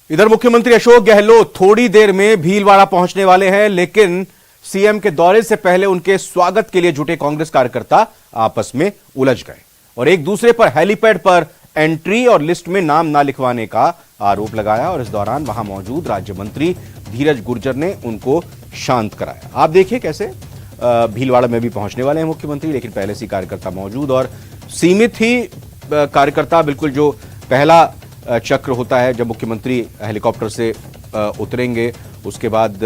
इधर मुख्यमंत्री अशोक गहलोत थोड़ी देर में भीलवाड़ा पहुंचने वाले हैं, लेकिन सीएम के दौरे से पहले उनके स्वागत के लिए जुटे कांग्रेस कार्यकर्ता आपस में उलझ गए और एक दूसरे पर हेलीपैड पर एंट्री और लिस्ट में नाम ना लिखवाने का आरोप लगाया। और इस दौरान वहां मौजूद राज्य मंत्री धीरज गुर्जर ने उनको शांत कराया। आप देखिए कैसे भीलवाड़ा में भी पहुंचने वाले हैं मुख्यमंत्री, लेकिन पहले से कार्यकर्ता मौजूद और सीमित ही कार्यकर्ता। बिल्कुल जो पहला चक्र होता है जब मुख्यमंत्री हेलीकॉप्टर से उतरेंगे, उसके बाद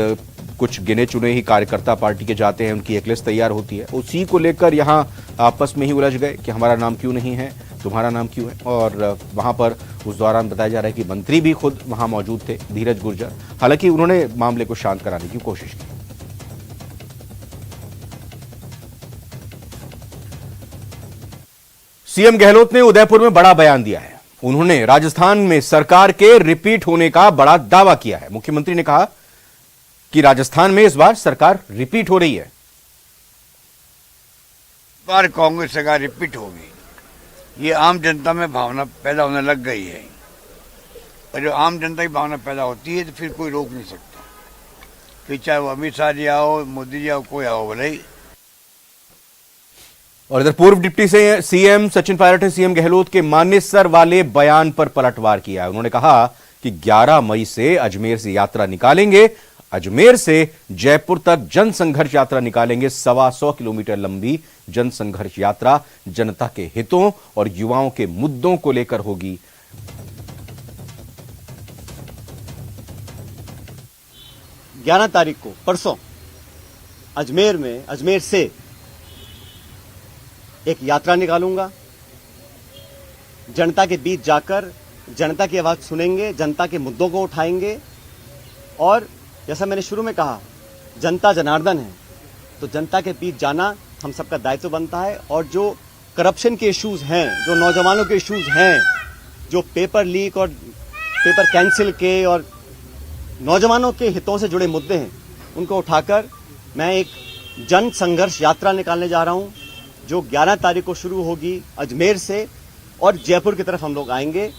कुछ गिने चुने ही कार्यकर्ता पार्टी के जाते हैं, उनकी एक लिस्ट तैयार होती है। उसी को लेकर यहां आपस में ही उलझ गए कि हमारा नाम क्यों नहीं है, तुम्हारा नाम क्यों है। और वहां पर उस दौरान बताया जा रहा है कि मंत्री भी खुद वहां मौजूद थे, धीरज गुर्जर। हालांकि उन्होंने मामले को शांत कराने की कोशिश की। सीएम गहलोत ने उदयपुर में बड़ा बयान दिया है। उन्होंने राजस्थान में सरकार के रिपीट होने का बड़ा दावा किया है। मुख्यमंत्री ने कहा कि राजस्थान में इस बार सरकार रिपीट हो रही है। इस बार कांग्रेस सरकार रिपीट होगी, ये आम जनता में भावना पैदा होने लग गई है। और जो आम जनता की भावना पैदा होती है तो फिर कोई रोक नहीं सकता। फिर चाहे वो अमित शाह जी आओ, मोदी जी आओ, कोई आओ भले। और इधर पूर्व डिप्टी से सीएम सचिन पायलट ने सीएम गहलोत के मानेसर वाले बयान पर पलटवार किया है। उन्होंने कहा कि 11 मई से अजमेर से यात्रा निकालेंगे, अजमेर से जयपुर तक जनसंघर्ष यात्रा निकालेंगे। 125 किलोमीटर लंबी जनसंघर्ष यात्रा जनता के हितों और युवाओं के मुद्दों को लेकर होगी। 11 तारीख को परसों अजमेर से एक यात्रा निकालूंगा। जनता के बीच जाकर जनता की आवाज सुनेंगे, जनता के मुद्दों को उठाएंगे। और जैसा मैंने शुरू में कहा, जनता जनार्दन है, तो जनता के बीच जाना हम सबका दायित्व बनता है। और जो करप्शन के इश्यूज हैं, जो नौजवानों के इश्यूज हैं, जो पेपर लीक और पेपर कैंसिल के और नौजवानों के हितों से जुड़े मुद्दे हैं, उनको उठाकर मैं एक जन संघर्ष यात्रा निकालने जा रहा हूं, जो 11 तारीख को शुरू होगी अजमेर से और जयपुर की तरफ हम लोग आएंगे।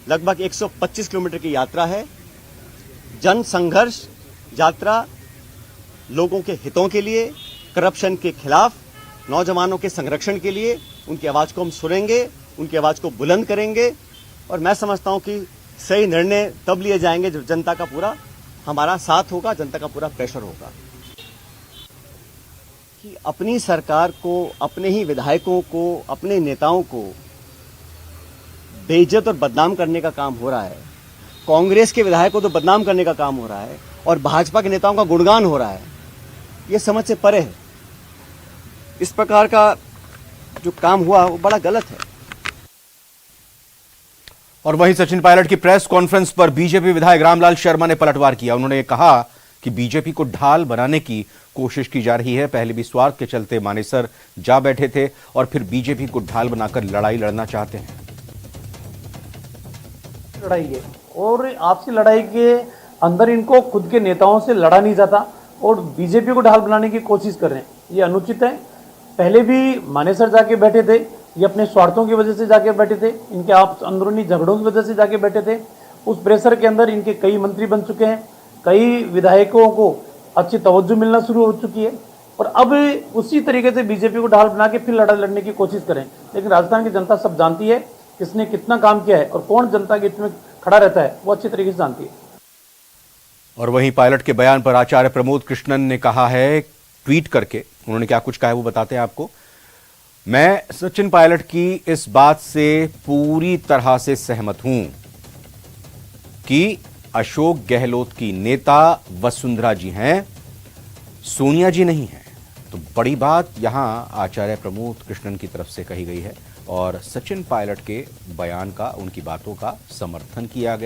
लगभग 125 किलोमीटर की यात्रा है। जन संघर्ष यात्रा लोगों के हितों के लिए, करप्शन के खिलाफ, नौजवानों के संरक्षण के लिए। उनकी आवाज को हम सुनेंगे, उनकी आवाज को बुलंद करेंगे। और मैं समझता हूं कि सही निर्णय तब लिए जाएंगे जब जनता का पूरा हमारा साथ होगा, जनता का पूरा प्रेशर होगा। कि अपनी सरकार को, अपने ही विधायकों को, अपने नेताओं को बेइज्जत और बदनाम करने का काम हो रहा है। कांग्रेस के विधायकों को तो बदनाम करने का काम हो रहा है और भाजपा के नेताओं का गुणगान हो रहा है। ये समझ से परे है। इस प्रकार का जो काम हुआ वो बड़ा गलत है। और वहीं सचिन पायलट की प्रेस कॉन्फ्रेंस पर बीजेपी विधायक रामलाल शर्मा ने पलटवार किया। उन्होंने कहा कि बीजेपी को ढाल बनाने की कोशिश की जा रही है। पहले भी स्वार्थ के चलते मानेसर जा बैठे थे और फिर बीजेपी को ढाल बनाकर लड़ाई लड़ना चाहते हैं। लड़ाई है और आपसी लड़ाई के अंदर इनको खुद के नेताओं से लड़ा नहीं जाता और बीजेपी को ढाल बनाने की कोशिश कर रहे हैं। ये अनुचित है। पहले भी मानेसर जाके बैठे थे, ये अपने स्वार्थों की वजह से जाके बैठे थे, इनके आप अंदरूनी झगड़ों की वजह से जाके बैठे थे। उस प्रेशर के अंदर इनके कई मंत्री बन चुके हैं, कई विधायकों को अच्छी तवज्जो मिलना शुरू हो चुकी है और अब उसी तरीके से बीजेपी को ढाल बना के फिर लड़ाई लड़ने की कोशिश करें। लेकिन राजस्थान की जनता सब जानती है किसने कितना काम किया है और कौन जनता के हित में खड़ा रहता है, वो अच्छी तरीके से जानती है। और वहीं पायलट के बयान पर आचार्य प्रमोद कृष्णन ने कहा है, ट्वीट करके उन्होंने क्या कुछ कहा है वो बताते हैं आपको। मैं सचिन पायलट की इस बात से पूरी तरह से सहमत हूं कि अशोक गहलोत की नेता वसुंधरा जी हैं, सोनिया जी नहीं है। तो बड़ी बात यहां आचार्य प्रमोद कृष्णन की तरफ से कही गई है और सचिन पायलट के बयान का, उनकी बातों का समर्थन किया गया।